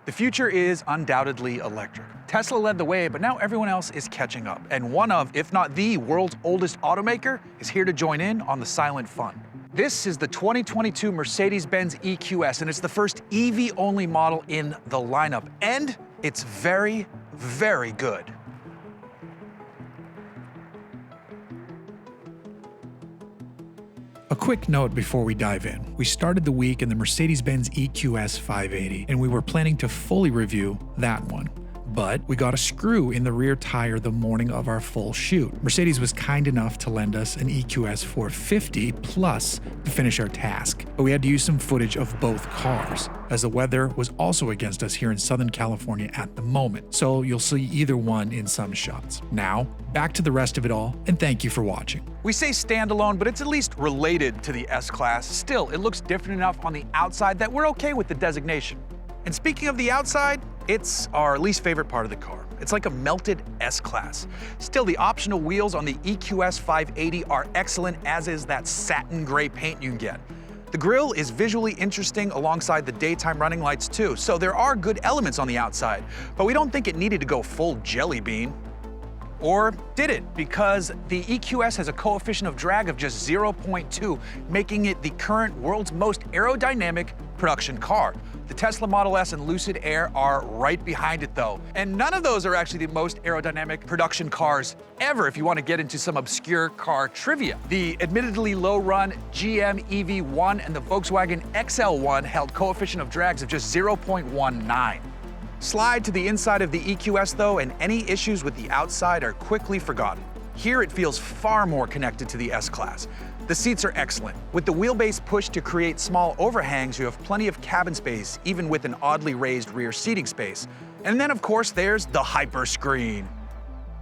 The future is undoubtedly electric. Tesla led the way, but now everyone else is catching up. And one of, if not the world's oldest automaker is here to join in on the silent fun. This is the 2022 Mercedes-Benz EQS, and it's the first EV-only model in the lineup. And it's very, very good. A quick note before we dive in. We started the week in the Mercedes-Benz EQS 580, and we were planning to fully review that one. But we got a screw in the rear tire the morning of our full shoot. Mercedes was kind enough to lend us an EQS 450 Plus to finish our task, but we had to use some footage of both cars, as the weather was also against us here in Southern California at the moment, so you'll see either one in some shots. Now, back to the rest of it all, and thank you for watching. We say standalone, but it's at least related to the S-Class. Still, it looks different enough on the outside that we're okay with the designation. And speaking of the outside, it's our least favorite part of the car. It's like a melted S-Class. Still, the optional wheels on the EQS 580 are excellent, as is that satin gray paint you can get. The grille is visually interesting alongside the daytime running lights too, so there are good elements on the outside, but we don't think it needed to go full jelly bean. Or did it? Because the EQS has a coefficient of drag of just 0.2, making it the current world's most aerodynamic production car. The Tesla Model S and Lucid Air are right behind it though. And none of those are actually the most aerodynamic production cars ever if you want to get into some obscure car trivia. The admittedly low-run GM EV1 and the Volkswagen XL1 held coefficient of drags of just 0.19. Slide to the inside of the EQS though, and any issues with the outside are quickly forgotten. Here it feels far more connected to the S-Class. The seats are excellent. With the wheelbase pushed to create small overhangs, you have plenty of cabin space, even with an oddly raised rear seating space. And then of course there's the hyper screen.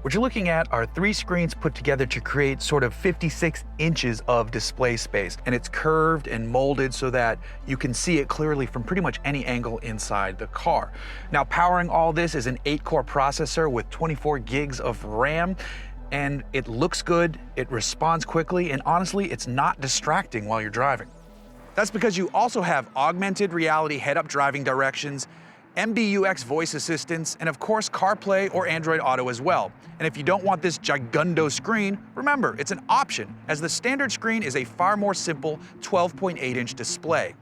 What you're looking at are 3 screens put together to create sort of 56 inches of display space, and it's curved and molded so that you can see it clearly from pretty much any angle inside the car. Now, powering all this is an 8-core processor with 24 gigs of RAM, and it looks good, it responds quickly, and honestly, it's not distracting while you're driving. That's because you also have augmented reality head-up driving directions, MBUX voice assistance, and of course CarPlay or Android Auto as well. And if you don't want this gigundo screen, remember, it's an option, as the standard screen is a far more simple 12.8-inch display.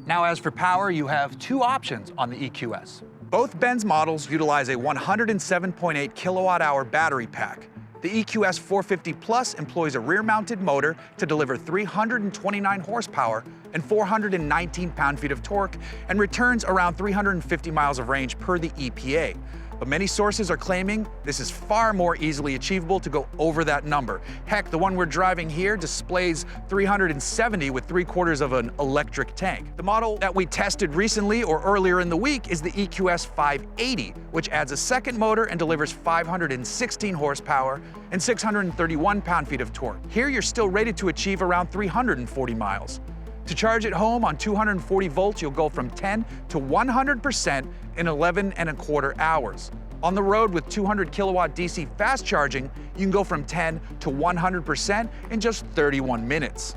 Now, as for power, you have 2 options on the EQS. Both Benz models utilize a 107.8 kilowatt-hour battery pack. The EQS 450 Plus employs a rear-mounted motor to deliver 329 horsepower and 419 pound-feet of torque, and returns around 350 miles of range per the EPA. But many sources are claiming this is far more easily achievable to go over that number. Heck, the one we're driving here displays 370 with 3/4 of an electric tank. The model that we tested recently or earlier in the week is the EQS 580, which adds a second motor and delivers 516 horsepower and 631 pound-feet of torque. Here you're still rated to achieve around 340 miles. To charge at home on 240 volts, you'll go from 10 to 100% in 11.25 hours. On the road with 200 kilowatt DC fast charging, you can go from 10 to 100% in just 31 minutes.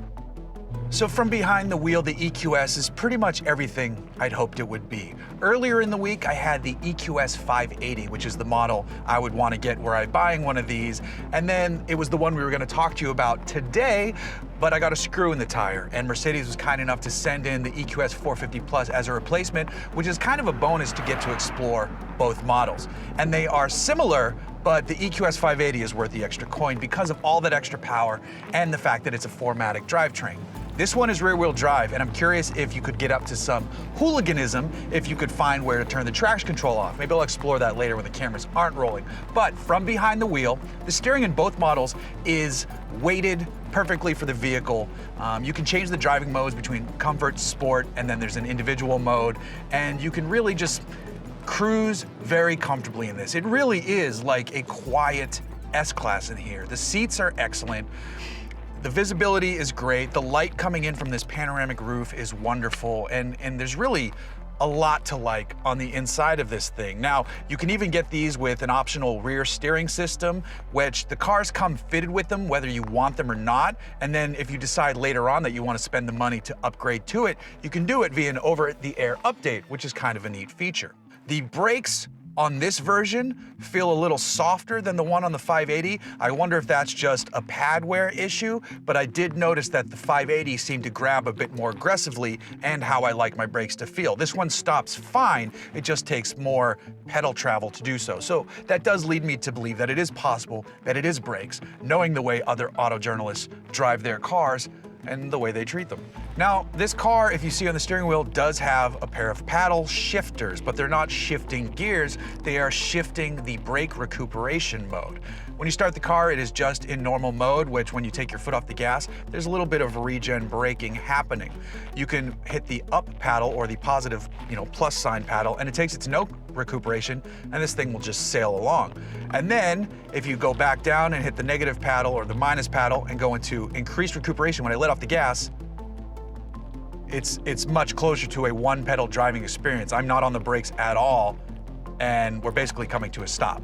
So from behind the wheel, the EQS is pretty much everything I'd hoped it would be. Earlier in the week, I had the EQS 580, which is the model I would want to get were I buying one of these. And then it was the one we were going to talk to you about today, but I got a screw in the tire, and Mercedes was kind enough to send in the EQS 450 Plus as a replacement, which is kind of a bonus to get to explore both models. And they are similar, but the EQS 580 is worth the extra coin because of all that extra power and the fact that it's a 4MATIC drivetrain. This one is rear-wheel drive, and I'm curious if you could get up to some hooliganism if you could find where to turn the traction control off. Maybe I'll explore that later when the cameras aren't rolling. But from behind the wheel, the steering in both models is weighted perfectly for the vehicle. You can change the driving modes between comfort, sport, and then there's an individual mode, and you can really just cruise very comfortably in this. It really is like a quiet S-Class in here. The seats are excellent. The visibility is great. The light coming in from this panoramic roof is wonderful. And there's really a lot to like on the inside of this thing. Now, you can even get these with an optional rear steering system, which the cars come fitted with them, whether you want them or not. And then if you decide later on that you want to spend the money to upgrade to it, you can do it via an over-the-air update, which is kind of a neat feature. The brakes on this version feel a little softer than the one on the 580. I wonder if that's just a pad wear issue, but I did notice that the 580 seemed to grab a bit more aggressively and how I like my brakes to feel. This one stops fine, it just takes more pedal travel to do so. So that does lead me to believe that it is possible that it is brakes, knowing the way other auto journalists drive their cars and the way they treat them. Now, this car, if you see on the steering wheel, does have a pair of paddle shifters, but they're not shifting gears, they are shifting the brake recuperation mode. When you start the car, it is just in normal mode, which when you take your foot off the gas, there's a little bit of regen braking happening. You can hit the up paddle or the positive, plus sign paddle, and it takes it to no recuperation, and this thing will just sail along. And then if you go back down and hit the negative paddle or the minus paddle and go into increased recuperation when I let off the gas, it's much closer to a one pedal driving experience. I'm not on the brakes at all, and we're basically coming to a stop.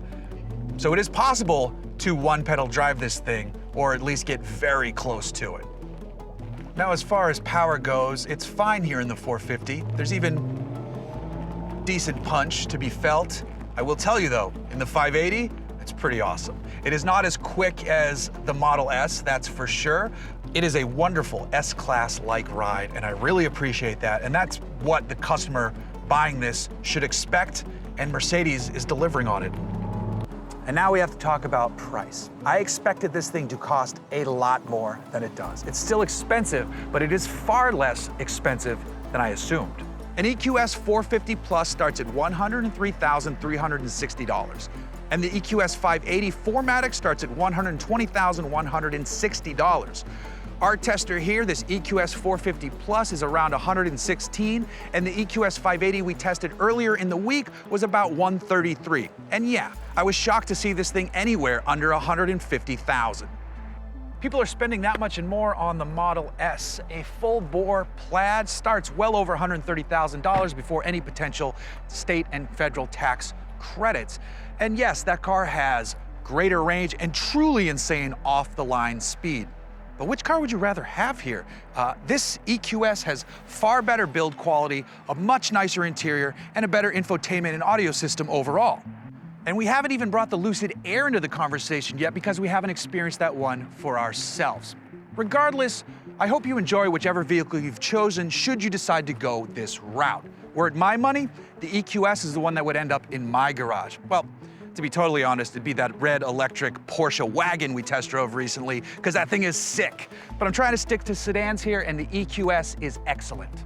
So it is possible to one pedal drive this thing, or at least get very close to it. Now, as far as power goes, it's fine here in the 450. There's even decent punch to be felt. I will tell you though, in the 580, it's pretty awesome. It is not as quick as the Model S, that's for sure. It is a wonderful S-Class-like ride, and I really appreciate that. And that's what the customer buying this should expect, and Mercedes is delivering on it. And now we have to talk about price. I expected this thing to cost a lot more than it does. It's still expensive, but it is far less expensive than I assumed. An EQS 450 Plus starts at $103,360. And the EQS 580 4MATIC starts at $120,160. Our tester here, this EQS 450 Plus, is around $116, and the EQS 580 we tested earlier in the week was about $133. And yeah, I was shocked to see this thing anywhere under $150,000. People are spending that much and more on the Model S. A full-bore Plaid starts well over $130,000 before any potential state and federal tax credits. And yes, that car has greater range and truly insane off-the-line speed. But which car would you rather have here? This EQS has far better build quality, a much nicer interior, and a better infotainment and audio system overall. And we haven't even brought the Lucid Air into the conversation yet because we haven't experienced that one for ourselves. Regardless, I hope you enjoy whichever vehicle you've chosen should you decide to go this route. Were it my money, the EQS is the one that would end up in my garage. Well, to be totally honest, it'd be that red electric Porsche wagon we test drove recently, because that thing is sick. But I'm trying to stick to sedans here, and the EQS is excellent.